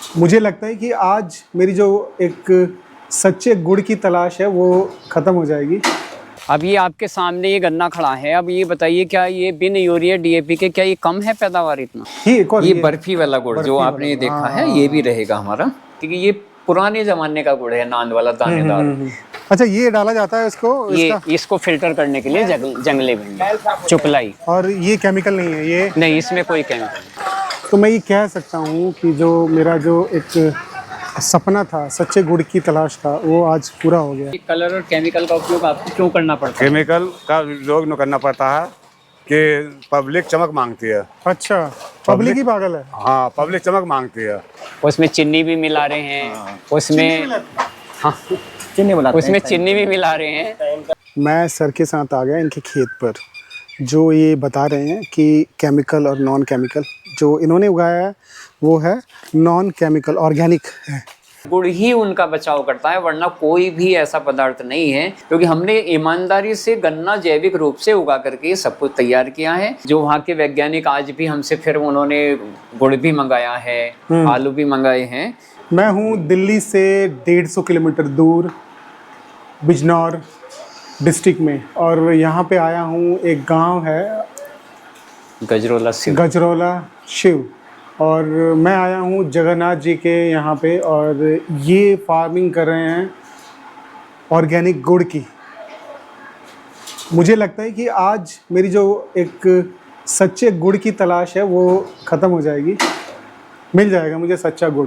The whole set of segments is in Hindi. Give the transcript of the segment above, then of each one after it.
मुझे लगता है कि आज मेरी जो एक सच्चे गुड़ की तलाश है वो ख़त्म हो जाएगी। अब ये आपके सामने ये गन्ना खड़ा है, अब ये बताइए क्या ये बिन यूरिया डीएपी के क्या ये कम है पैदावार इतना? ये एक और ये बर्फी वाला गुड़ जो आपने देखा है ये भी रहेगा हमारा, क्योंकि ये पुराने जमाने का गुड़ है, नांद वाला दानेदार। अच्छा, ये डाला जाता है इसको इसको फिल्टर करने के लिए जंगले में चुपलाई। और ये केमिकल नहीं है ये? नहीं, इसमें कोई केमिकल नहीं। तो मैं ये कह सकता हूँ कि जो मेरा जो एक सपना था सच्चे गुड़ की तलाश का वो आज पूरा हो गया। कलर और केमिकल का उपयोग आपको क्यों करना पड़ता है? केमिकल का उपयोग करना पड़ता है कि पब्लिक चमक मांगती है। अच्छा, पब्लिक ही पागल है। हाँ, पब्लिक चमक मांगती है। उसमें चीनी भी मिला रहे हैं, उसमें उसमें चीनी भी मिला रहे हैं। मैं सर के साथ आ गया इनके खेत पर, जो ये बता रहे हैं कि केमिकल और नॉन केमिकल जो इन्होंने उगाया है वो है नॉन केमिकल, ऑर्गेनिक है। गुड़ ही उनका बचाव करता है, वरना कोई भी ऐसा पदार्थ नहीं है, क्योंकि हमने ईमानदारी से गन्ना जैविक रूप से उगा करके सब कुछ तैयार किया है। जो वहाँ के वैज्ञानिक आज भी हमसे फिर उन्होंने गुड़ भी मंगाया है, आलू भी मंगाए हैं। मैं हूँ दिल्ली से 150 किलोमीटर दूर बिजनौर डिस्ट्रिक्ट में, और यहाँ पे आया हूँ। एक गांव है गजरोला शिव, और मैं आया हूँ जगन्नाथ जी के यहाँ पे, और ये फार्मिंग कर रहे हैं ऑर्गेनिक गुड़ की। मुझे लगता है कि आज मेरी जो एक सच्चे गुड़ की तलाश है वो ख़त्म हो जाएगी। मिल जाएगा मुझे सच्चा गुड़,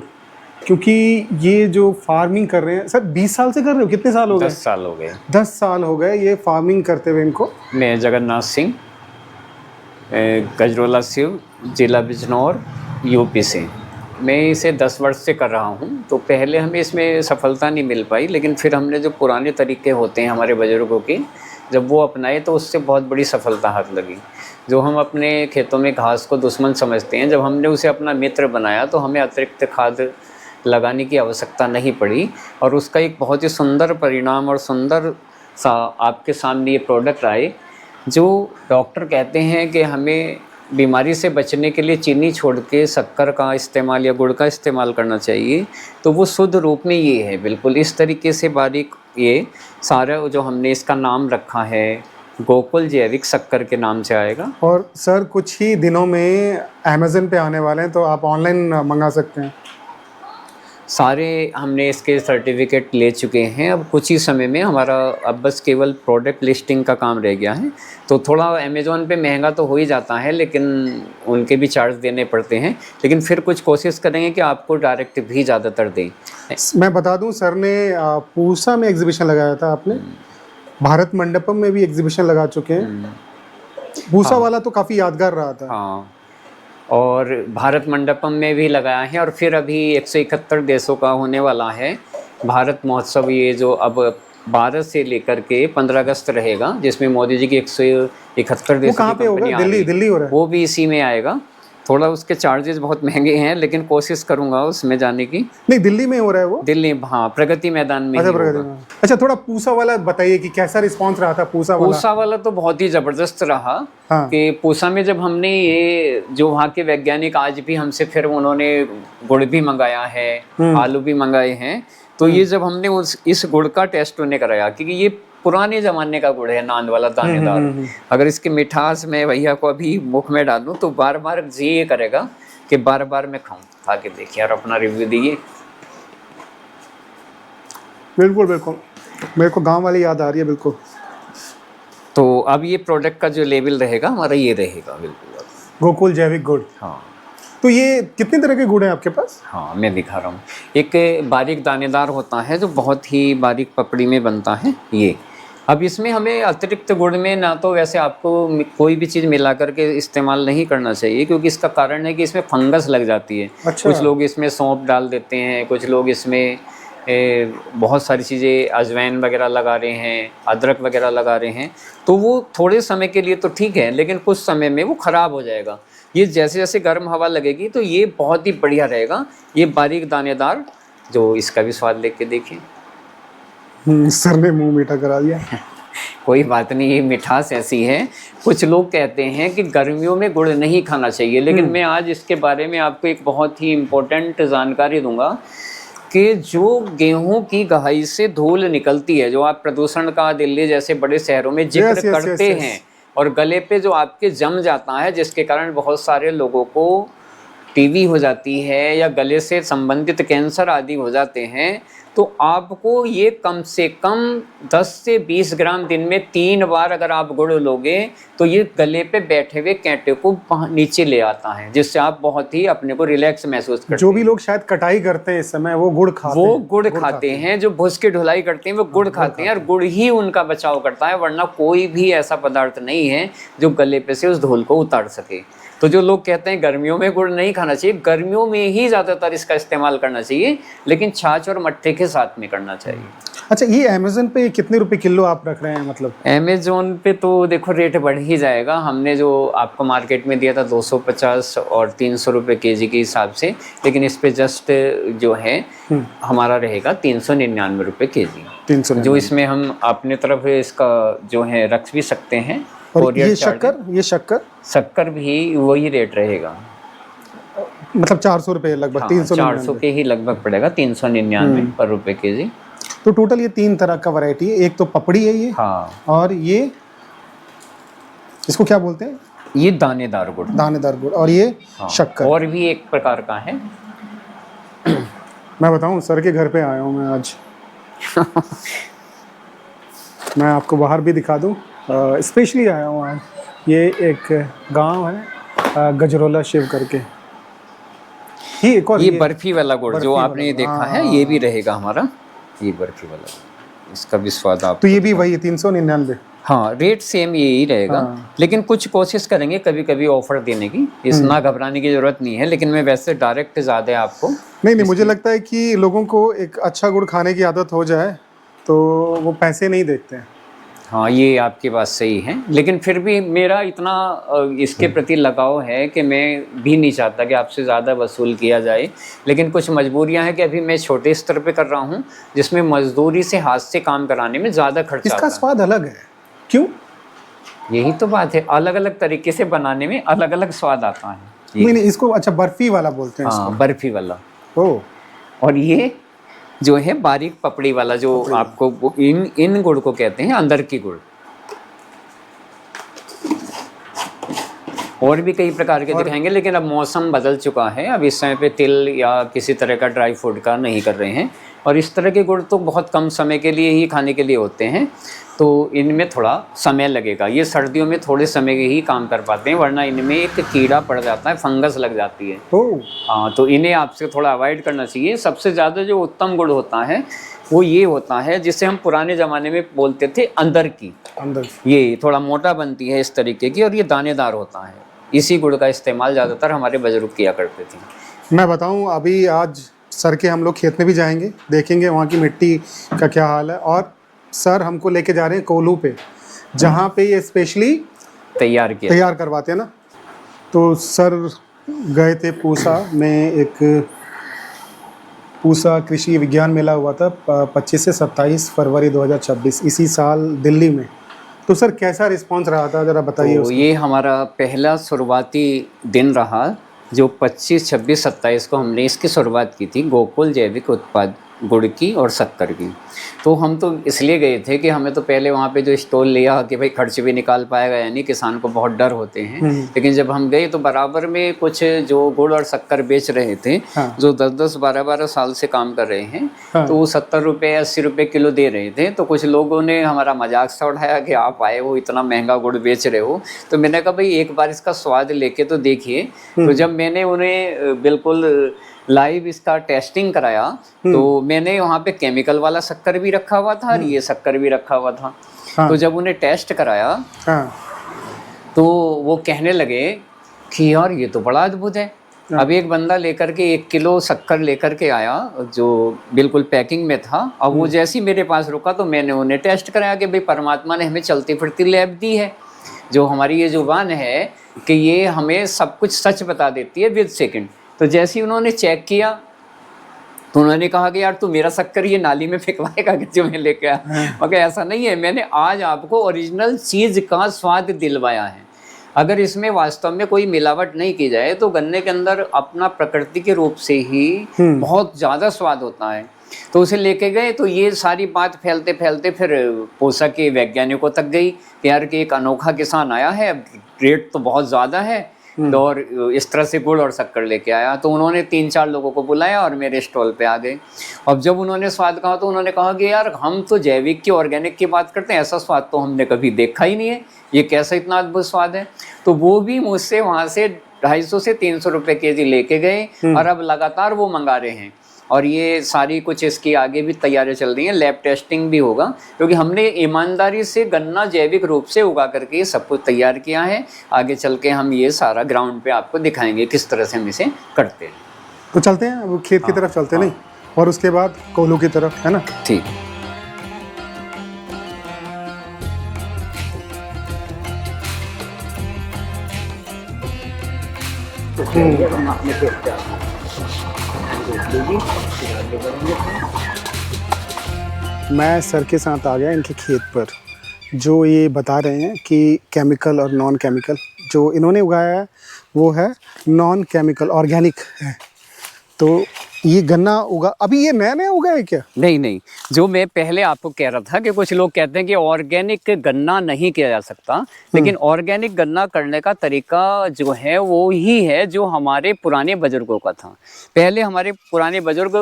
क्योंकि ये जो फार्मिंग कर रहे हैं सर 20 साल से कर रहे हो? कितने साल हो गए? 10 साल हो गए। 10 साल हो गए ये फार्मिंग करते हुए इनको। मैं जगन्नाथ सिंह, गजरोला शिव, जिला बिजनौर, यूपी से। मैं इसे 10 वर्ष से कर रहा हूँ। तो पहले हमें इसमें सफलता नहीं मिल पाई, लेकिन फिर हमने जो पुराने तरीके होते हैं हमारे बुजुर्गों के, जब वो अपनाए तो उससे बहुत बड़ी सफलता हाथ लगी। जो हम अपने खेतों में घास को दुश्मन समझते हैं, जब हमने उसे अपना मित्र बनाया तो हमें अतिरिक्त खाद लगाने की आवश्यकता नहीं पड़ी, और उसका एक बहुत ही सुंदर परिणाम और सुंदर सा आपके सामने ये प्रोडक्ट आए। जो डॉक्टर कहते हैं कि हमें बीमारी से बचने के लिए चीनी छोड़ के शक्कर का इस्तेमाल या गुड़ का इस्तेमाल करना चाहिए, तो वो शुद्ध रूप में ये है, बिल्कुल इस तरीके से बारीक। ये सारा जो हमने इसका नाम रखा है गोकुल जैविक शक्कर के नाम से आएगा। और सर कुछ ही दिनों में अमेज़न पे आने वाले हैं, तो आप ऑनलाइन मंगा सकते हैं। सारे हमने इसके सर्टिफिकेट ले चुके हैं। अब कुछ ही समय में हमारा अब बस केवल प्रोडक्ट लिस्टिंग का काम रह गया है। तो थोड़ा अमेज़ॉन पे महंगा तो हो ही जाता है, लेकिन उनके भी चार्ज देने पड़ते हैं, लेकिन फिर कुछ कोशिश करेंगे कि आपको डायरेक्ट भी ज़्यादातर दें। मैं बता दूं, सर ने पूसा में एग्जीबिशन लगाया था, आपने भारत मंडपम में भी एग्जीबिशन लगा चुके हैं। पूसा वाला तो काफ़ी यादगार रहा था। हाँ, और भारत मंडपम में भी लगाया है, और फिर अभी 171 देशों का होने वाला है भारत महोत्सव। ये जो अब 12 से लेकर के 15 अगस्त रहेगा, जिसमें मोदी जी की 171 देशों की कंपनी आ रही है। दिल्ली हो रहा है। वो भी इसी में आएगा। थोड़ा उसके चार्जेस बहुत महंगे हैं, लेकिन कोशिश करूंगा उसमें जाने की। नहीं, दिल्ली में हो रहा है वो? दिल्ली, हाँ, प्रगति मैदान में। अच्छा, प्रगति में। अच्छा, थोड़ा पूसा वाला बताइए कि कैसा रिस्पांस रहा था पूसा वाला? पूसा वाला तो बहुत ही ज़बरदस्त रहा। हाँ। कि पूसा में जब हमने ये जो वहाँ के वैज्ञानिक आज भी हमसे फिर उन्होंने गुड़ भी मंगाया है, आलू भी मंगाए हैं, तो ये जब हमने इस गुड़ का टेस्ट उन्हें कराया, क्योंकि ये पुराने ज़माने का गुड़ है, नांद वाला दानेदार। अगर इसकी मिठास मैं भैया को अभी मुख में डालूं तो बार बार जी ये करेगा कि बार बार मैं खाऊं। खा के देखिए और अपना रिव्यू दीजिए। बिल्कुल बिल्कुल, मेरे को गांव वाली याद आ रही है बिल्कुल। तो अब ये प्रोडक्ट का जो लेबल रहेगा हमारा ये रहेगा बिल्कुल, गोकुल जैविक गुड़। हाँ। तो ये कितने तरह के गुड़ हैं आपके पास? हाँ, मैं दिखा रहा हूँ। एक बारीक दानेदार होता है जो बहुत ही बारीक पपड़ी में बनता है ये। अब इसमें हमें अतिरिक्त गुड़ में ना तो वैसे आपको कोई भी चीज़ मिला करके इस्तेमाल नहीं करना चाहिए, क्योंकि इसका कारण है कि इसमें फंगस लग जाती है। अच्छा। कुछ लोग इसमें सौंफ डाल देते हैं, कुछ लोग इसमें बहुत सारी चीज़ें अजवाइन वगैरह लगा रहे हैं, अदरक वगैरह लगा रहे हैं। तो वो थोड़े समय के लिए तो ठीक है, लेकिन कुछ समय में वो ख़राब हो जाएगा। ये जैसे जैसे गर्म हवा लगेगी तो ये बहुत ही बढ़िया रहेगा। ये बारीक दानेदार, जो इसका भी स्वाद लेके देखिए। सर ने मुंह मीठा करा दिया। कोई बात नहीं, ये मिठास ऐसी है। कुछ लोग कहते हैं कि गर्मियों में गुड़ नहीं खाना चाहिए, लेकिन मैं आज इसके बारे में आपको एक बहुत ही इम्पोर्टेंट जानकारी दूंगा कि जो गेहूं की गहाई से धूल निकलती है, जो आप प्रदूषण का दिल्ली जैसे बड़े शहरों में जिक्र Yes, yes, करते yes, yes. हैं, और गले पे जो आपके जम जाता है, जिसके कारण बहुत सारे लोगों को टीबी हो जाती है या गले से संबंधित कैंसर आदि हो जाते हैं, तो आपको ये कम से कम 10 से 20 ग्राम दिन में 3 बार अगर आप गुड़ लोगे तो ये गले पे बैठे हुए कांटे को नीचे ले आता है, जिससे आप बहुत ही अपने को रिलैक्स महसूस करते हैं। जो भी लोग शायद कटाई करते हैं इस समय वो गुड़ खाते हैं, जो भूस की ढुलाई करते हैं वो गुड़ खाते हैं, और गुड़ ही उनका बचाव करता है, वरना कोई भी ऐसा पदार्थ नहीं है जो गले पे से उस धूल को उतार सके। तो जो लोग कहते हैं गर्मियों में गुड़ नहीं खाना चाहिए, गर्मियों में ही ज़्यादातर इसका इस्तेमाल करना चाहिए, लेकिन छाछ और मट्ठे के साथ में करना चाहिए। अच्छा, ये अमेज़न पे कितने रुपए किलो आप रख रहे हैं? मतलब अमेज़ोन पे तो देखो रेट बढ़ ही जाएगा। हमने जो आपको मार्केट में दिया था 250 और 300 रुपये केजी के हिसाब से, लेकिन इस पे जस्ट जो है हमारा रहेगा 399 रुपये केजी। 300 जो इसमें हम अपने तरफ इसका जो है रख भी सकते हैं। और ये शक्कर भी वही रेट रहेगा, मतलब 400 रुपये लगभग। 400 के ही लगभग पड़ेगा, 399 पर रुपये केजी। तो टोटल ये 3 तरह का वैरायटी है। एक तो पपड़ी है ये, हाँ, और ये इसको क्या बोलते हैं? ये दानेदार गुड़। दानेदार गुड़। और ये शक्कर। और भी एक प्रकार का है। मैं बताऊं, सर के घर पे आया हूँ मैं आज। मैं आपको बाहर भी दिखा दूं, स्पेशली आया हूँ आज। ये एक गांव है गजरोला शिव करके। ही एक और ये बर्फी वाला गुड़ जो आपने देखा है, ये भी रहेगा हमारा, ये बर्फी वाला। इसका भी स्वाद आप तो ये भी वही 399। हाँ, रेट सेम यही रहेगा। लेकिन कुछ कोशिश करेंगे कभी कभी ऑफर देने की, इस ना घबराने की जरूरत नहीं है। लेकिन मैं वैसे डायरेक्ट ज़्यादा आपको नहीं, मुझे लगता है कि लोगों को एक अच्छा गुड़ खाने की आदत हो जाए तो वो पैसे नहीं देखते हैं। हाँ, ये आपकी बात सही है, लेकिन फिर भी मेरा इतना इसके प्रति लगाव है कि मैं भी नहीं चाहता कि आपसे ज़्यादा वसूल किया जाए। लेकिन कुछ मजबूरियां हैं कि अभी मैं छोटे स्तर पे कर रहा हूँ, जिसमें मजदूरी से हाथ से काम कराने में ज़्यादा खर्चा इसका आता है। स्वाद अलग है, क्यों? यही तो बात है, अलग अलग तरीके से बनाने में अलग अलग स्वाद आता है। नहीं, इसको अच्छा बर्फी वाला बोलते हैं। हाँ, बर्फी वाला। ओह। और ये जो है बारीक पपड़ी वाला, जो आपको इन गुड़ को कहते हैं अंदर की गुड़। और भी कई प्रकार के दिखाएंगे, लेकिन अब मौसम बदल चुका है, अब इस समय पे तिल या किसी तरह का ड्राई फ्रूट का नहीं कर रहे हैं। और इस तरह के गुड़ तो बहुत कम समय के लिए ही खाने के लिए होते हैं, तो इनमें थोड़ा समय लगेगा। ये सर्दियों में थोड़े समय के ही काम कर पाते हैं, वरना इनमें एक कीड़ा पड़ जाता है, फंगस लग जाती है। हाँ, तो इन्हें आपसे थोड़ा अवॉइड करना चाहिए। सबसे ज़्यादा जो उत्तम गुड़ होता है वो ये होता है, जिसे हम पुराने ज़माने में बोलते थे अंदर की। ये थोड़ा मोटा बनती है इस तरीके की, और ये दानेदार होता है। इसी गुड़ का इस्तेमाल ज़्यादातर हमारे बुजुर्ग किया करते थे। मैं बताऊं, अभी आज सर के हम लोग खेत में भी जाएंगे, देखेंगे वहाँ की मिट्टी का क्या हाल है। और सर हमको लेके जा रहे हैं कोल्हू पे, जहाँ पे ये स्पेशली तैयार करवाते हैं ना। तो सर गए थे पूसा में, एक पूसा कृषि विज्ञान मेला हुआ था 25 से 27 फरवरी 2026 इसी साल दिल्ली में। तो सर कैसा रिस्पांस रहा था, ज़रा बताइए। तो ये हमारा पहला शुरुआती दिन रहा, जो 25, 26, 27 को हमने इसकी शुरुआत की थी, गोकुल जैविक उत्पाद गुड़ की और शक्कर की। तो हम तो इसलिए गए थे कि हमें तो पहले वहाँ पे जो स्टॉल लिया कि भाई खर्च भी निकाल पाएगा, यानी किसान को बहुत डर होते हैं। लेकिन जब हम गए तो बराबर में कुछ जो गुड़ और शक्कर बेच रहे थे, जो 10-10, 12-12 साल से काम कर रहे हैं, तो वो 70 रुपये 80 रुपये किलो दे रहे थे। तो कुछ लोगों ने हमारा मजाक सा उठाया कि आप आए हो, इतना महंगा गुड़ बेच रहे हो। तो मैंने कहा भाई एक बार इसका स्वाद लेके तो देखिए। तो जब मैंने उन्हें बिल्कुल लाइव इसका टेस्टिंग कराया, तो मैंने वहाँ पे केमिकल वाला शक्कर भी रखा हुआ था और ये शक्कर भी रखा हुआ था। तो जब उन्हें टेस्ट कराया, तो वो कहने लगे कि यार ये तो बड़ा अद्भुत है। अब एक बंदा लेकर के 1 किलो शक्कर लेकर के आया, जो बिल्कुल पैकिंग में था। अब वो जैसे ही मेरे पास रुका तो मैंने उन्हें टेस्ट कराया कि भाई परमात्मा ने हमें चलती फिरती लैब दी है, जो हमारी ये जुबान है कि ये हमें सब कुछ सच बता देती है विद सेकंड। तो जैसे ही उन्होंने चेक किया तो उन्होंने कहा कि यार तू मेरा शक्कर ये नाली में फेंकवाएगा कि जो मैं लेके आया। मगर ऐसा नहीं है, मैंने आज आपको ओरिजिनल चीज़ का स्वाद दिलवाया है। अगर इसमें वास्तव में कोई मिलावट नहीं की जाए तो गन्ने के अंदर अपना प्रकृति के रूप से ही बहुत ज़्यादा स्वाद होता है। तो उसे लेके गए तो ये सारी बात फैलते फैलते फिर पूसा के वैज्ञानिकों तक गई कि यार कि एक अनोखा किसान आया है, अब रेट तो बहुत ज़्यादा है, और इस तरह से गुड़ और शक्कर लेके आया। तो उन्होंने 3-4 लोगों को बुलाया और मेरे स्टॉल पे आ गए। अब जब उन्होंने स्वाद कहा तो उन्होंने कहा कि यार हम तो जैविक की, ऑर्गेनिक की बात करते हैं, ऐसा स्वाद तो हमने कभी देखा ही नहीं है, ये कैसा इतना अद्भुत स्वाद है। तो वो भी मुझसे वहाँ से 250 से 300 रुपये केजी लेके गए और अब लगातार वो मंगा रहे हैं। और ये सारी कुछ इसकी आगे भी तैयारियां चल रही हैं, लैब टेस्टिंग भी होगा, क्योंकि हमने ईमानदारी से गन्ना जैविक रूप से उगा करके ये सब कुछ तैयार किया है। आगे चल के हम ये सारा ग्राउंड पे आपको दिखाएंगे किस तरह से हम इसे करते हैं। तो चलते हैं अब खेत की तरफ चलते हैं, नहीं, और उसके बाद कोल्हू की तरफ, है ना। ठीक। मैं सर के साथ आ गया इनके खेत पर, जो ये बता रहे हैं कि केमिकल और नॉन केमिकल, जो इन्होंने उगाया है वो है नॉन केमिकल, ऑर्गेनिक है। तो ये गन्ना उगा, अभी ये नया नया उगा है क्या? नहीं नहीं, जो मैं पहले आपको कह रहा था कि कुछ लोग कहते हैं कि ऑर्गेनिक गन्ना नहीं किया जा सकता, लेकिन ऑर्गेनिक गन्ना करने का तरीका जो है वो ही है जो हमारे पुराने बुजुर्गों का था। पहले हमारे पुराने बुजुर्ग,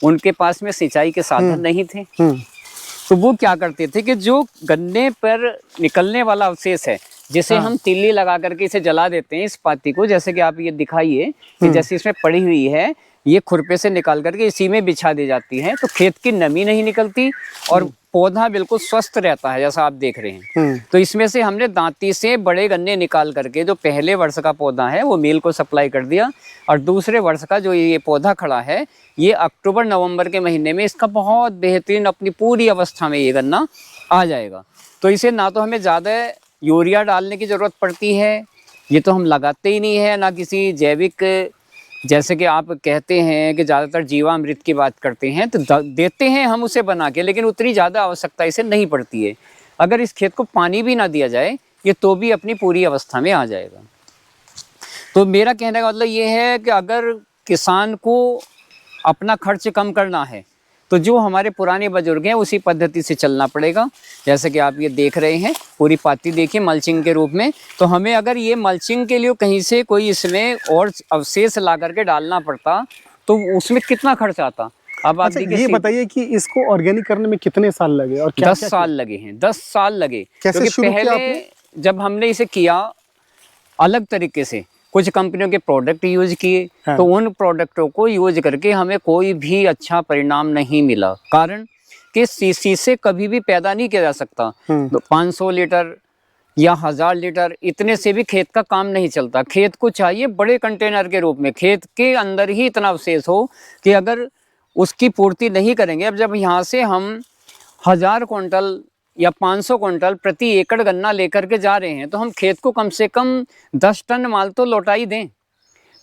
उनके पास में सिंचाई के साधन नहीं थे, तो वो क्या करते थे कि जो गन्ने पर निकलने वाला अवशेष है, जिसे हम तिल्ली लगा करके इसे जला देते हैं, इस पाती को, जैसे कि आप ये दिखाइए कि जैसे इसमें पड़ी हुई है, ये खुरपे से निकाल करके इसी में बिछा दी जाती है, तो खेत की नमी नहीं निकलती और पौधा बिल्कुल स्वस्थ रहता है, जैसा आप देख रहे हैं। तो इसमें से हमने दांती से बड़े गन्ने निकाल करके जो पहले वर्ष का पौधा है वो मिल को सप्लाई कर दिया, और दूसरे वर्ष का जो ये पौधा खड़ा है, ये अक्टूबर नवंबर के महीने में इसका बहुत बेहतरीन अपनी पूरी अवस्था में ये गन्ना आ जाएगा। तो इसे ना तो हमें ज़्यादा यूरिया डालने की ज़रूरत पड़ती है, ये तो हम लगाते ही नहीं है, ना किसी जैविक, जैसे कि आप कहते हैं कि ज़्यादातर जीवामृत की बात करते हैं, तो देते हैं हम उसे बना के, लेकिन उतनी ज़्यादा आवश्यकता इसे नहीं पड़ती है। अगर इस खेत को पानी भी ना दिया जाए, ये तो भी अपनी पूरी अवस्था में आ जाएगा। तो मेरा कहने का मतलब ये है कि अगर किसान को अपना खर्च कम करना है तो जो हमारे पुराने बुजुर्ग हैं उसी पद्धति से चलना पड़ेगा। जैसे कि आप ये देख रहे हैं, पूरी पाती देखिए मल्चिंग के रूप में, तो हमें अगर ये मल्चिंग के लिए कहीं से कोई इसमें और अवशेष ला करके डालना पड़ता तो उसमें कितना खर्च आता। अब आप ये बताइए कि इसको ऑर्गेनिक करने में कितने साल लगे और क्या 10 साल लगे हैं, 10 साल लगे। कैसे शुरू किया आपने? जब हमने इसे किया अलग तरीके से, कुछ कंपनियों के प्रोडक्ट यूज किए, तो उन प्रोडक्टों को यूज करके हमें कोई भी अच्छा परिणाम नहीं मिला। कारण कि सीसी से कभी भी पैदा नहीं किया जा सकता। तो 500 लीटर या 1000 लीटर इतने से भी खेत का काम नहीं चलता। खेत को चाहिए बड़े कंटेनर के रूप में, खेत के अंदर ही इतना अवशेष हो कि अगर उसकी पूर्ति नहीं करेंगे, अब जब यहाँ से हम 1000 क्विंटल या 500 क्विंटल प्रति एकड़ गन्ना लेकर के जा रहे हैं, तो हम खेत को कम से कम 10 टन माल तो लौटा ही दें।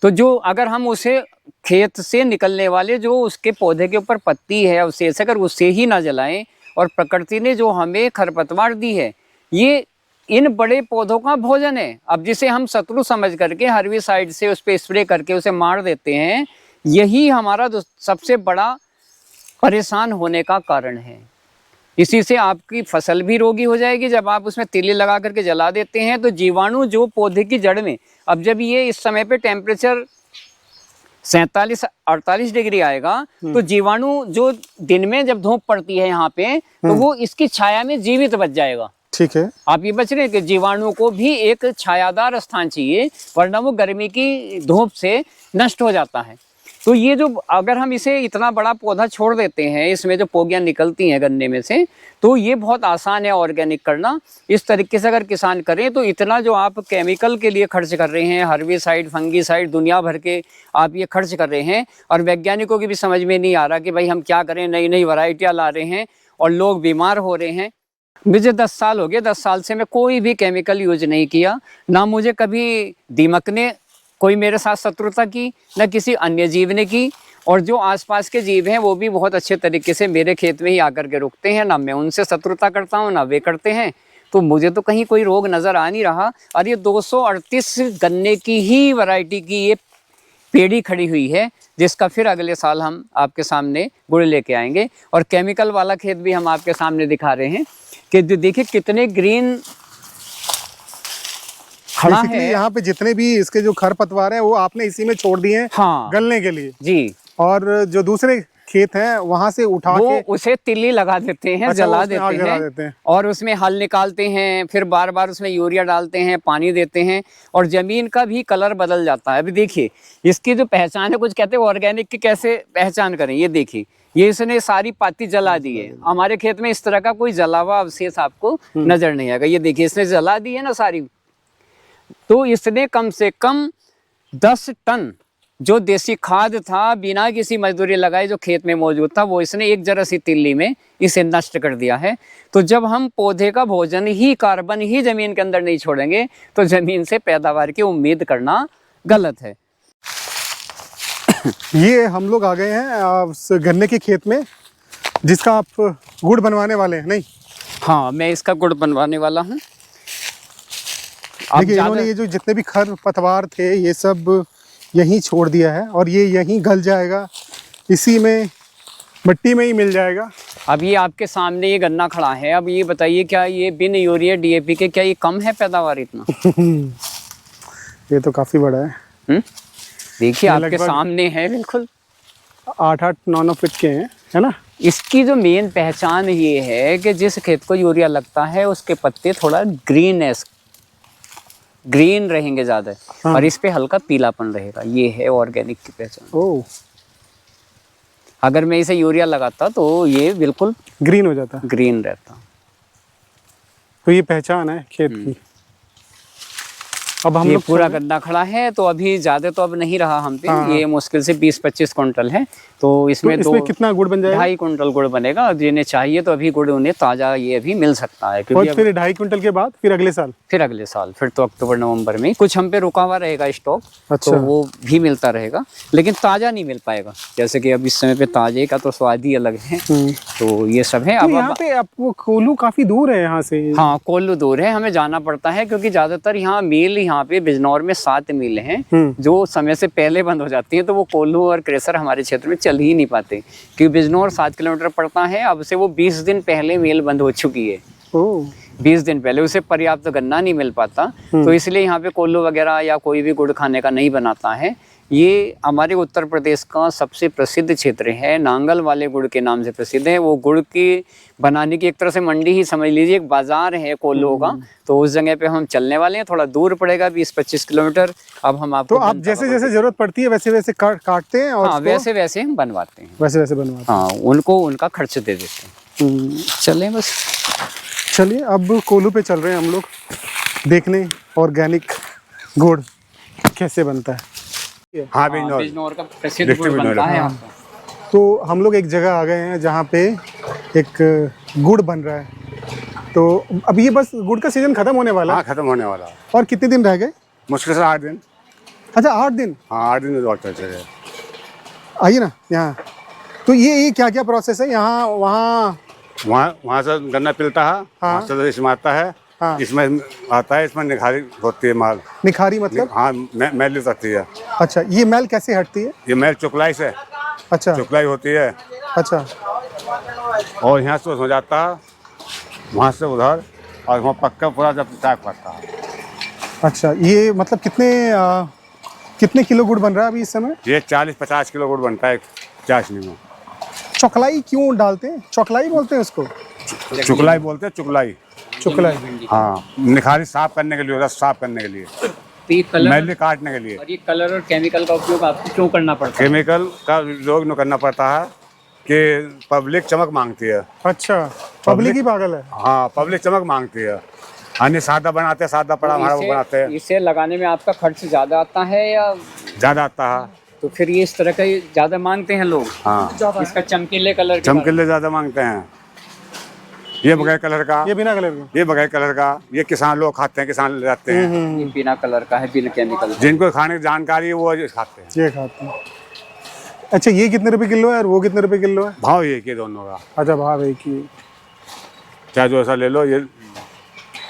तो जो अगर हम उसे खेत से निकलने वाले जो उसके पौधे के ऊपर पत्ती है, अवशेष, अगर उसे ही ना जलाएं, और प्रकृति ने जो हमें खरपतवार दी है, ये इन बड़े पौधों का भोजन है। अब जिसे हम शत्रु समझ करके हर्बिसाइड से उस पर स्प्रे करके उसे मार देते हैं, यही हमारा सबसे बड़ा परेशान होने का कारण है। इसी से आपकी फसल भी रोगी हो जाएगी। जब आप उसमें तिल्ली लगा करके जला देते हैं तो जीवाणु जो पौधे की जड़ में, अब जब ये इस समय पे टेम्परेचर 47-48 डिग्री आएगा, तो जीवाणु जो दिन में जब धूप पड़ती है यहाँ पे, तो वो इसकी छाया में जीवित बच जाएगा। ठीक है, आप ये बच रहे हैं कि जीवाणु को भी एक छायादार स्थान चाहिए, वरना वो गर्मी की धूप से नष्ट हो जाता है। तो ये जो अगर हम इसे इतना बड़ा पौधा छोड़ देते हैं, इसमें जो पोगियाँ निकलती हैं गन्ने में से, तो ये बहुत आसान है ऑर्गेनिक करना। इस तरीके से अगर किसान करें तो इतना जो आप केमिकल के लिए खर्च कर रहे हैं, हर्बिसाइड, फंगीसाइड, दुनिया भर के आप ये खर्च कर रहे हैं, और वैज्ञानिकों की भी समझ में नहीं आ रहा कि भाई हम क्या करें, नई नई वैरायटियाँ ला रहे हैं और लोग बीमार हो रहे हैं। मुझे 10 साल हो गए, 10 साल से मैं कोई भी केमिकल यूज नहीं किया, ना मुझे कभी दीमक ने कोई मेरे साथ शत्रुता की, न किसी अन्य जीव ने की। और जो आसपास के जीव हैं वो भी बहुत अच्छे तरीके से मेरे खेत में ही आकर के रुकते हैं, ना मैं उनसे शत्रुता करता हूँ ना वे करते हैं। तो मुझे तो कहीं कोई रोग नज़र आ नहीं रहा। और ये 238 गन्ने की ही वैरायटी की ये पेड़ी खड़ी हुई है, जिसका फिर अगले साल हम आपके सामने गुड़ लेके आएंगे। और केमिकल वाला खेत भी हम आपके सामने दिखा रहे हैं कि जो देखिए कितने ग्रीन खड़ा है। यहाँ पे जितने भी इसके जो खरपतवार हैं वो आपने इसी में छोड़ दिए हैं, हाँ, गलने के लिए जी। और जो दूसरे खेत हैं वहां से उठा वो के उसे तिल्ली लगा देते हैं, अच्छा, जला उसमें आग जला देते हैं। और उसमें हल निकालते हैं, फिर बार बार उसमें यूरिया डालते हैं, पानी देते हैं, और जमीन का भी कलर बदल जाता है। अभी देखिए इसकी जो पहचान है, कुछ कहते हैं ऑर्गेनिक की कैसे पहचान करें, ये देखिए ये इसने सारी पाती जला दी है। हमारे खेत में इस तरह का कोई जला हुआ अवशेष आपको नजर नहीं आएगा। ये देखिए इसने जला दी है ना सारी। तो इसने कम से कम 10 टन जो देसी खाद था बिना किसी मजदूरी लगाए जो खेत में मौजूद था, वो इसने एक जरा सी तिल्ली में इसे नष्ट कर दिया है। तो जब हम पौधे का भोजन ही, कार्बन ही जमीन के अंदर नहीं छोड़ेंगे तो जमीन से पैदावार की उम्मीद करना गलत है। ये हम लोग आ गए हैं उस गन्ने के खेत में जिसका आप गुड़ बनवाने वाले हैं। नहीं, हाँ, मैं इसका गुड़ बनवाने वाला हूँ। देखिए इन्होंने ये जो जितने भी खर पतवार थे ये सब यहीं छोड़ दिया है और ये यहीं गल जाएगा, इसी में मिट्टी में ही मिल जाएगा। अब ये आपके सामने ये गन्ना खड़ा है। अब ये बताइए क्या ये बिन यूरिया DAP के क्या ये कम है पैदावार इतना? ये तो काफी बड़ा है। देखिए आपके सामने है, बिल्कुल 8-8, 9-9 फीट के हैं, है ना। इसकी जो मेन पहचान ये है कि जिस खेत को यूरिया लगता है उसके पत्ते थोड़ा ग्रीन रहेंगे ज़्यादा, हाँ। और इस पे हल्का पीलापन रहेगा। ये है ऑर्गेनिक की पहचान। ओह, अगर मैं इसे यूरिया लगाता तो ये बिल्कुल ग्रीन हो जाता, ग्रीन रहता। तो ये पहचान है खेत की। अब हम ये लोग पूरा गन्ना खड़ा है, तो अभी ज़्यादा तो अब नहीं रहा हम पे। हाँ। ये मुश्किल से 20-25 कुंटल है। तो इसमें इसमें कितना गुड़ बन जाएगा? 2.5 कुंटल गुड़ बनेगा। जिन्हें चाहिए तो अभी गुड़ उन्हें ताज़ा ये अभी मिल सकता है, और क्योंकि फिर 2.5 कुंटल के बाद फिर अगले साल फिर अगले साल फिर तो अक्टूबर-नवंबर में कुछ हम पे रुका हुआ रहेगा स्टॉक। अच्छा। तो वो भी मिलता रहेगा, लेकिन ताज़ा नहीं मिल पाएगा। जैसे कि अब इस समय पे ताजे का तो स्वाद ही अलग है। तो ये सब है। तो अब यहाँ पे आपको कोल्हू काफी दूर है यहाँ से। हाँ, कोल्लू दूर है, हमें जाना पड़ता है, क्योंकि ज़्यादातर यहाँ मिल, यहाँ पे बिजनौर में 7 मिल हैं जो समय से पहले बंद हो जाती हैं। तो वो कोल्हू और क्रेसर हमारे क्षेत्र में चल ही नहीं पाते, क्योंकि बिजनौर 7 किलोमीटर पड़ता है। अब से वो 20 दिन पहले मिल बंद हो चुकी है। 20 दिन पहले उसे पर्याप्त गन्ना नहीं मिल पाता। तो इसलिए यहाँ पे कोल्हू वगैरह या कोई भी गुड़ खाने का नहीं बनाता है। ये हमारे उत्तर प्रदेश का सबसे प्रसिद्ध क्षेत्र है, नांगल वाले गुड़ के नाम से प्रसिद्ध है। वो गुड़ की बनाने की एक तरह से मंडी ही समझ लीजिए, एक बाजार है कोल्हू का। तो उस जगह पे हम चलने वाले हैं, थोड़ा दूर पड़ेगा 20-25 किलोमीटर। अब हम आपको तो आप जैसे जैसे जरूरत पड़ती है वैसे वैसे काटते हैं और हाँ, वैसे वैसे हम बनवाते हैं। वैसे वैसे बनवाते हाँ, उनको उनका खर्च दे देते हैं। चले बस। चलिए अब कोल्हू पे चल रहे हैं हम लोग देखने ऑर्गेनिक गुड़ कैसे बनता है। हाँ, बिजनौर का प्रसिद्ध गुड़ बनता है यहाँ पर। तो हम लोग एक जगह आ गए हैं जहाँ पे एक गुड़ बन रहा है। तो अब ये बस गुड़ का सीजन खत्म होने वाला हाँ, है। खत्म होने वाला है। और कितने दिन रह गए? मुश्किल से 8 दिन। अच्छा, 8 दिन। हाँ, 8 दिन में लौट चले। आइए ना यहाँ। तो ये क्या क्या प्रोसेस है यहाँ? वहाँ से गन्ना पिलता है, हाँ। वहाँ से इसमें आता है, हाँ। इसमें आता है, इसमें निखारी होती है माल। निखारी मतलब? हाँ, मैल होती है। अच्छा, ये मैल कैसे हटती है? ये मैल चुकलाई से, अच्छा चुकलाई होती है। अच्छा, और यहाँ से हो जाता है, वहाँ से उधर, और वहाँ पक्का पूरा जब टाइप करता है। अच्छा, ये मतलब कितने किलो गुड़ बन रहा है अभी इस समय? ये 40-50 किलो गुड़ बनता है चाशनी में। चौकलाई क्यों डालते हैं? चौकलाई बोलते हैं उसको? चुकलाई बोलते हैं, चुकलाई। चुकलाई, हाँ, निखारी साफ करने के लिए, रस साफ करने के लिए, मैल काटने के लिए। और ये कलर और केमिकल का उपयोग आपको क्यों करना पड़ता है? केमिकल का उपयोग न करना पड़ता है कि पब्लिक चमक मांगती है। अच्छा, पब्लिक ही पागल है। हाँ, पब्लिक चमक मांगती है। अन्य सादा बनाते हैं, सादा पड़ा हमारा वो बनाते हैं। इसे लगाने में आपका खर्च ज़्यादा आता है या ज़्यादा आता है? तो फिर ये इस तरह का ज़्यादा मांगते हैं लोग। हाँ, इसका चमकीले कलर के चमकीले ज़्यादा मांगते हैं। ये बगैर कलर का, ये बिना कलर के। ये बगैर कलर का, ये किसान लोग खाते हैं, किसान ले जाते हैं। ये बिना कलर का है, बिना केमिकल। जिनको खाने की जानकारी है वो खाते हैं। ये खाते हैं। अच्छा, ये कितने रुपए किलो है और वो कितने रुपए किलो है? भाव एक ही दोनों का, अच्छा, भाव एक ही। चाहे जो ऐसा ले लो।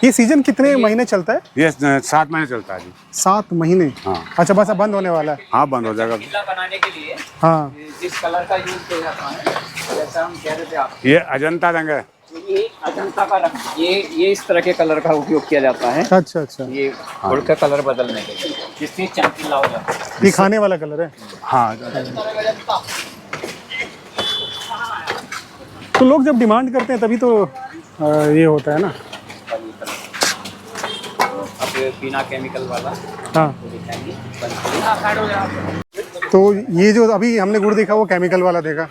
ये सीजन कितने महीने चलता है? ये 7 महीने चलता है जी। 7 महीने? हाँ। अच्छा, बस अब बंद होने वाला है। हाँ, बंद हो जाएगा। नीला बनाने के लिए हाँ, जिस कलर का यूज किया जाता है, जैसा हम कह रहे थे आप, ये अजंता रंग है। ये अजंता का रंग, ये इस तरह के कलर का उपयोग किया जाता है। अच्छा अच्छा। ये गुड़ का कलर बदलने के लिए, जिससे चमकीला हो जाता है। ये खाने वाला कलर है? हाँ। तो लोग जब डिमांड करते हैं तभी तो ये होता है ना। अब बिना केमिकल वाला हाँ, दिखाएंगे। तो ये जो अभी हमने गुड़ देखा वो केमिकल वाला देखा।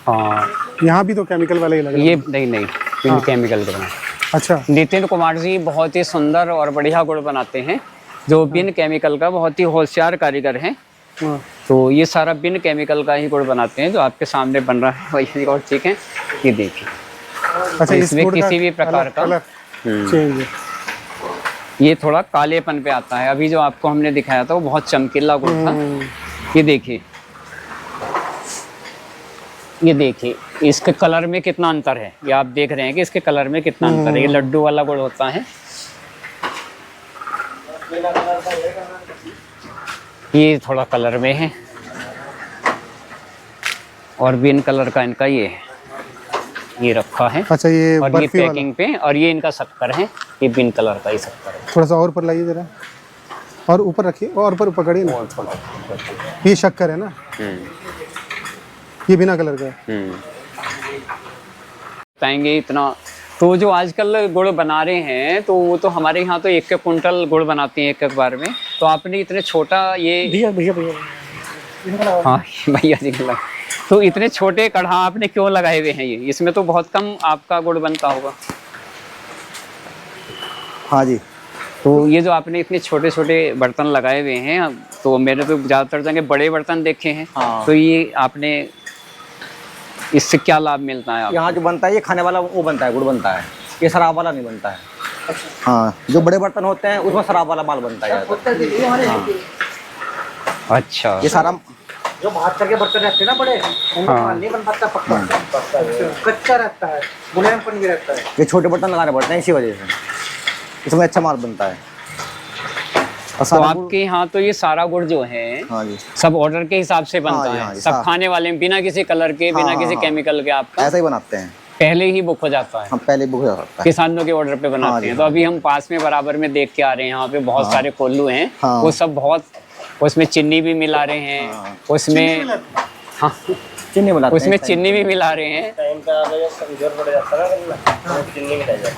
हाँ, यहाँ भी तो केमिकल वाला ही लग रहा है। ये नहीं बिन केमिकल का बना। अच्छा। नितिन कुमार जी बहुत ही सुंदर और बढ़िया गुड़ बनाते हैं, जो बिन केमिकल का, बहुत ही होशियार कारीगर हैं। हाँ, तो ये सारा बिन केमिकल का ही गुड़ बनाते हैं, जो आपके सामने बन रहा है वही और ठीक है। ये देखिए, अच्छा, इस इसमें गुड़ का किसी भी प्रकार का कलर चेंज है। ये थोड़ा कालेपन पे आता है। अभी जो आपको हमने दिखाया था वो बहुत चमकीला गुड़ था। ये देखिए, ये देखिए इसके कलर में कितना अंतर है। ये आप देख रहे हैं कि इसके कलर में कितना अंतर है। ये लड्डू वाला गुड़ होता है, ये थोड़ा कलर में है, और बिन कलर का इनका ये है, ये रखा है। अच्छा, ये और ये बर्फी वाला। पैकिंग पे, और ये इनका शक्कर है, ये बिन कलर का ही शक्कर है। थोड़ा सा और ऊपर लाइए जरा, और ऊपर रखिए, और ऊपर पकड़िए ना। और थोड़ा ये शक्कर है ना, ये बिना कलर का है। बताएंगे इतना। तो जो आजकल गुड़ बना रहे हैं, तो वो तो हमारे यहाँ तो 1 कुंटल गुड़ बनाते हैं एक बार में। तो आपने इतने छोटा ये, भैया भैया भैया, हाँ भैया जी लगा, तो इतने छोटे कढ़ा आपने क्यों लगाए हुए हैं? ये इसमें तो बहुत कम आपका गुड़ बनता होगा। हाँ जी। तो ये जो आपने इतने छोटे छोटे बर्तन लगाए हुए हैं, तो मैंने तो ज़्यादातर जगह बड़े बर्तन देखे हैं। हाँ। तो ये आपने, इससे क्या लाभ मिलता है आपको? यहाँ जो बनता है ये खाने वाला वो बनता है, गुड़ बनता है, ये शराब वाला नहीं बनता है। हाँ, जो बड़े बर्तन होते हैं उसमें शराब वाला माल बनता है। हाँ। अच्छा, ये सारा जो बहत्तर के बर्तन रहते हैं ना बड़े, उनका माल नहीं बन पाता, पक्का कच्चा रहता है, मुलायमपन भी रहता है। ये छोटे बर्तन लगाने पड़ते हैं, इसी वजह से इसमें अच्छा माल बनता है। और तो सारा गुड़- आपके यहाँ तो ये सारा गुड़ जो है हाँ जी, सब ऑर्डर के हिसाब से बनता हाँ जी, है, हाँ जी, सब हाँ। खाने वाले में, बिना किसी कलर के, बिना हाँ, किसी हाँ। केमिकल के आपका ऐसा ही बनाते हैं पहले ही बुक हो जाता है। हम, पहले बुक हो जाता है। किसानों के ऑर्डर पे हाँ बनाते जी, हैं। तो हाँ अभी हम पास में बराबर में देख के आ रहे हैं, यहाँ पे बहुत सारे कोल्लू हैं। हाँ। वो सब बहुत, उसमें चीनी भी मिला रहे हैं, हाँ। उसमें, हाँ, चीनी बनाते हैं उसमें इस टाइम। चीनी भी मिला रहे हैं। टाइम का अगर कमजोर पड़ जाता है ना, चीनी मिला जाए।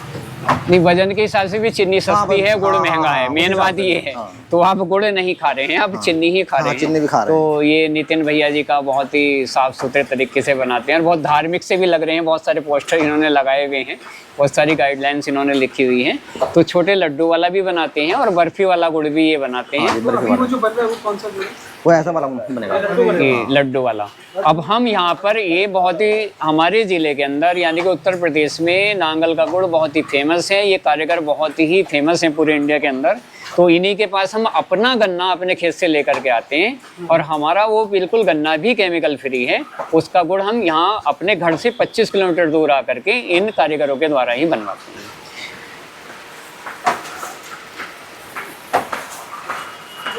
नहीं, वजन के हिसाब से भी चीनी सस्ती है, गुड़ हाँ, महंगा है, हाँ, मेन उस बात हिसाब ये से, है। हाँ। तो आप गुड़ नहीं खा रहे हैं, आप चीनी ही खा हाँ, रहे हैं। चीनी भी खा रहे तो ये नितिन भैया जी का बहुत ही साफ सुथरे तरीके से बनाते हैं, और बहुत धार्मिक से भी लग रहे हैं। बहुत सारे पोस्टर इन्होंने लगाए हुए हैं, बहुत सारी गाइडलाइंस इन्होंने लिखी हुई हैं। तो छोटे लड्डू वाला भी बनाते हैं, और बर्फी वाला गुड़ भी ये बनाते हैं। वो जो बन रहा है वो कौन सा गुड़ है? वो ऐसा वाला बनेगा। ये लड्डू वाला। अब हम यहाँ पर, ये बहुत ही हमारे ज़िले के अंदर यानी कि उत्तर प्रदेश में नांगल का गुड़ बहुत ही फेमस है। ये कारीगर बहुत ही फेमस हैं पूरे इंडिया के अंदर। तो इन्हीं के पास हम अपना गन्ना अपने खेत से लेकर के आते हैं, और हमारा वो बिल्कुल गन्ना भी केमिकल फ्री है। उसका गुड़ हम यहाँ अपने घर से 25 किलोमीटर दूर आकर के इन कारीगरों के द्वारा ही बनवाते हैं।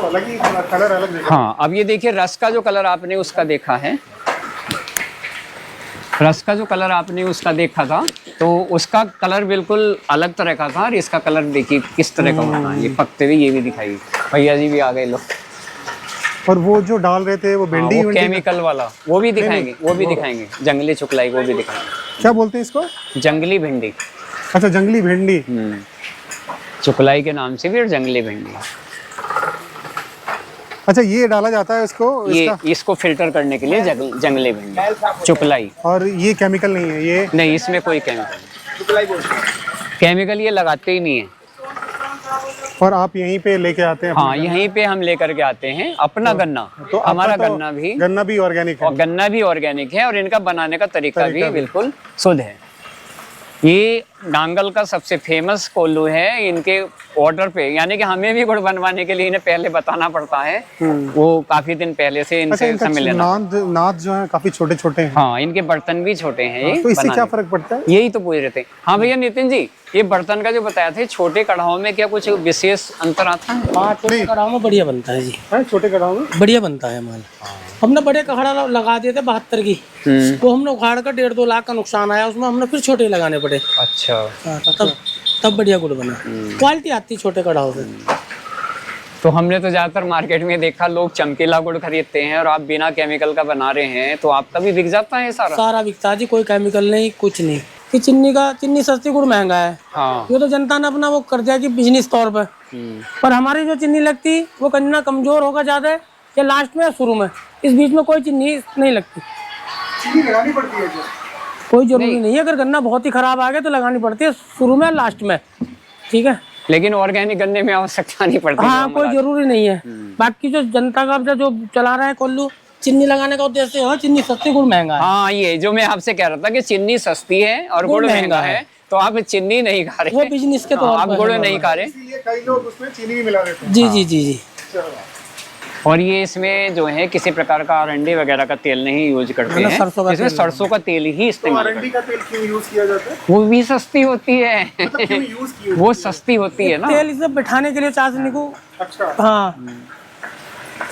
अलग ही कलर, अलग देखा। हाँ, अब ये देखिए, रस का जो कलर आपने उसका देखा है, रस का जो कलर आपने उसका देखा था, तो उसका कलर बिल्कुल अलग तरह का था, और इसका कलर देखिए किस तरह का होता है। ये पकते हुए ये भी दिखाई, भैया जी भी आ गए लोग। और वो जो डाल रहे थे वो भिंडी, वो केमिकल वाला, वो भी दिखाएंगे, वो भी दिखाएंगे। जंगली चुकलाई वो भी दिखाएंगे। क्या बोलते हैं इसको? जंगली भिंडी। अच्छा, जंगली भिंडी। चुकलाई के नाम से भी, और जंगली भिंडी। अच्छा, ये डाला जाता है इसको, ये इसका? इसको फिल्टर करने के लिए जंगली भिंडी, चुकलाई। और ये केमिकल नहीं है ये? नहीं, इसमें कोई केमिकल, केमिकल ये लगाते ही नहीं है। और आप यहीं पे लेके आते हैं? हाँ, यहीं पे हम लेकर के आते हैं अपना गन्ना। तो आपका हमारा तो गन्ना भी ऑर्गेनिक है? और गन्ना भी ऑर्गेनिक है, और इनका बनाने का तरीका भी बिल्कुल शुद्ध है। ये नांगल का सबसे फेमस कोल्लू है। इनके ऑर्डर पे, यानी कि हमें भी गुड़ बनवाने के लिए इन्हें पहले बताना पड़ता है। वो काफी दिन पहले से अच्छा, इनसे इनका समय लेना। नाद जो है काफी छोटे छोटे हैं। हाँ, इनके बर्तन भी छोटे हैं। ये तो इससे क्या बनाने। फर्क पड़ता है? यही तो पूछ रहे थे। हाँ भैया नितिन जी, ये बर्तन का जो बताया थे, छोटे कढ़ाओं में क्या कुछ विशेष अंतर आता है? हाँ, छोटे कढ़ाओ में बढ़िया बनता है जी। है छोटे कढ़ाओ में बढ़िया बनता है माल। हमने बड़े कढ़ा लगा दिए थे 72 की, वो हमने उखाड़ कर 1.5-2 लाख का नुकसान आया उसमें, हमने फिर छोटे लगाने पड़े। अच्छा। हाँ, तब बढ़िया गुड़ बना। क्वालिटी आती है छोटे कढ़ाओ से। तो हमने तो ज्यादातर मार्केट में देखा लोग चमकीला गुड़ खरीदते हैं, और आप बिना केमिकल का बना रहे हैं, तो आपका भी बिक जाता है सारा? सारा बिकता है जी, कोई केमिकल नहीं, कुछ नहीं। कि चिन्नी सस्ती, गुड़ महंगा है। हाँ। ये तो जनता ने अपना वो कर दिया कि बिजनेस तौर पर हमारी जो चीनी लगती वो गन्ना कमजोर होगा ज्यादा, या लास्ट में या शुरू में, इस बीच में कोई चीनी नहीं लगती। चीनी लगानी पड़ती है क्या? कोई जरूरी नहीं है, अगर गन्ना बहुत ही खराब आ गया तो लगानी पड़ती है शुरू में लास्ट में, ठीक है। लेकिन ऑर्गेनिक गन्ने में आवश्यकता नहीं पड़ती। हाँ, कोई जरूरी नहीं है। बाकी जो जनता का जो चला रहा है कोल्लू, चीनी लगाने का उद्देश्य है, चीनी सस्ती, गुड़ महंगा है। हाँ, ये जो मैं आपसे कह रहा था कि चीनी सस्ती है और गुड़ महंगा है, तो आप चीनी नहीं खा रहे, वो बिजनेस के तौर आप पर गुड़ नहीं खा रहे। इसलिए कई लोग उसमें चीनी भी मिला देते हैं। जी जी जी जी। और ये इसमें जो है किसी प्रकार का अरंडी वगैरह का तेल नहीं यूज करते हैं, सरसों का इसमें तेल सरसों का तेल ही इस्तेमाल करते अरंडी का तेल क्यों यूज किया जाता है? हैं। वो भी सस्ती होती है। क्यों यूज किया? वो सस्ती होती है ना। तेल इसे बिठाने के लिए चाशनी को। अच्छा। हाँ,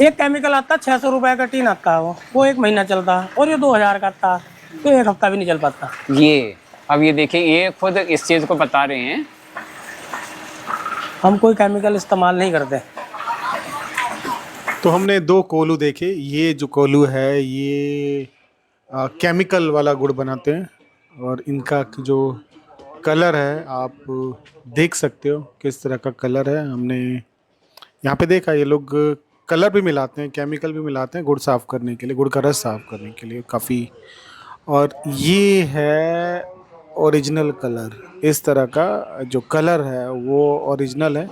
एक केमिकल आता है 600 रुपए का टीन आता है, वो 1 महीना चलता है, और ये 2000 का आता है, तो 1 हफ्ता भी नहीं चल पाता। ये अब ये देखिए, ये खुद इस चीज को बता रहे हैं। हम कोई केमिकल इस्तेमाल नहीं करते। तो हमने 2 कोल्हू देखे। ये जो कोल्हू है ये केमिकल वाला गुड़ बनाते हैं, और इनका जो कलर है आप देख सकते हो किस तरह का कलर है। हमने यहाँ पे देखा ये लोग कलर भी मिलाते हैं, केमिकल भी मिलाते हैं गुड़ साफ़ करने के लिए, गुड़ का रस साफ़ करने के लिए काफ़ी। और ये है ओरिजिनल कलर, इस तरह का जो कलर है वो ओरिजिनल है।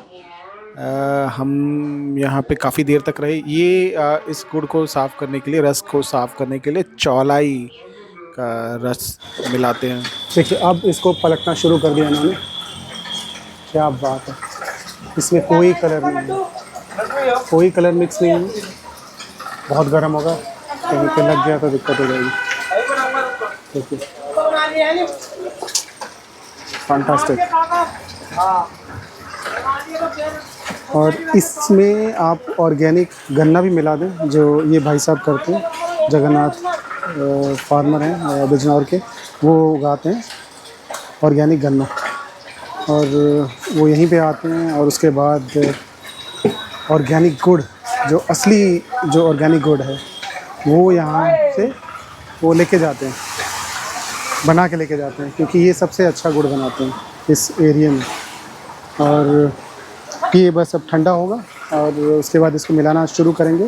हम यहाँ पे काफ़ी देर तक रहे। ये इस गुड़ को साफ़ करने के लिए, रस को साफ़ करने के लिए चौलाई का रस मिलाते हैं। देखिए अब इसको पलटना शुरू कर दिया इन्होंने, क्या बात है। इसमें कोई कलर नहीं है, कोई कलर मिक्स नहीं है। बहुत गर्म होगा, कहीं पे लग गया तो दिक्कत हो जाएगी। देखिए फैंटास्टिक। और इसमें आप ऑर्गेनिक गन्ना भी मिला दें, जो ये भाई साहब करते हैं, जगन्नाथ फार्मर हैं बिजनौर के, वो उगाते हैं ऑर्गेनिक गन्ना, और वो यहीं पे आते हैं। और उसके बाद ऑर्गेनिक गुड़, जो असली जो ऑर्गेनिक गुड़ है वो यहाँ से वो लेके जाते हैं, बना के लेके जाते हैं, क्योंकि ये सबसे अच्छा गुड़ बनाते हैं इस एरिया में। और ये बस अब ठंडा होगा और उसके बाद इसको मिलाना शुरू करेंगे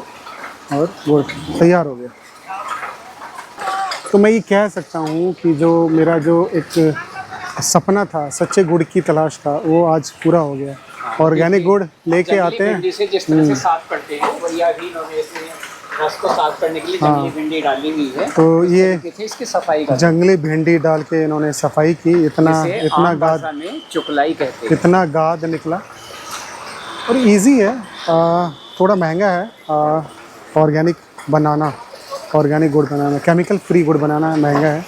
और गुड़ तैयार हो गया। तो मैं ये कह सकता हूँ कि जो मेरा जो एक सपना था, सच्चे गुड़ की तलाश था, वो आज पूरा हो गया। ऑर्गेनिक गुड़ लेके आते हैं, जिस तरह से साफ करते हैं, बढ़िया भी इन्होंने इसमें रस को साफ करने के लिए जंगली भिंडी डाली हुई है। तो ये इसकी सफाई का जंगली भिंडी डाल के इन्होंने सफाई की। इतना गाद में चुकलाई कहते हैं। इतना गाद निकला। और इजी है, थोड़ा महंगा है ऑर्गेनिक बनाना, ऑर्गेनिक गुड़ बनाना, केमिकल फ्री गुड़ बनाना महंगा है।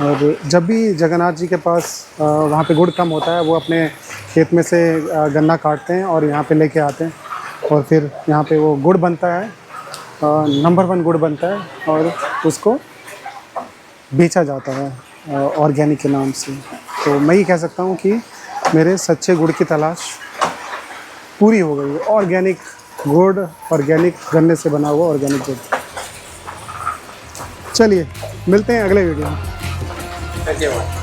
और जब भी जगन्नाथ जी के पास वहाँ पे गुड़ कम होता है, वो अपने खेत में से गन्ना काटते हैं और यहाँ पे लेके आते हैं, और फिर यहाँ पे वो गुड़ बनता है, नंबर 1 गुड़ बनता है, और उसको बेचा जाता है ऑर्गेनिक के नाम से। तो मैं ये कह सकता हूँ कि मेरे सच्चे गुड़ की तलाश पूरी हो गई है। ऑर्गेनिक गुड़, ऑर्गेनिक गन्ने से बना हुआ ऑर्गेनिक गुड़। चलिए मिलते हैं अगले वीडियो में। धन्यवाद।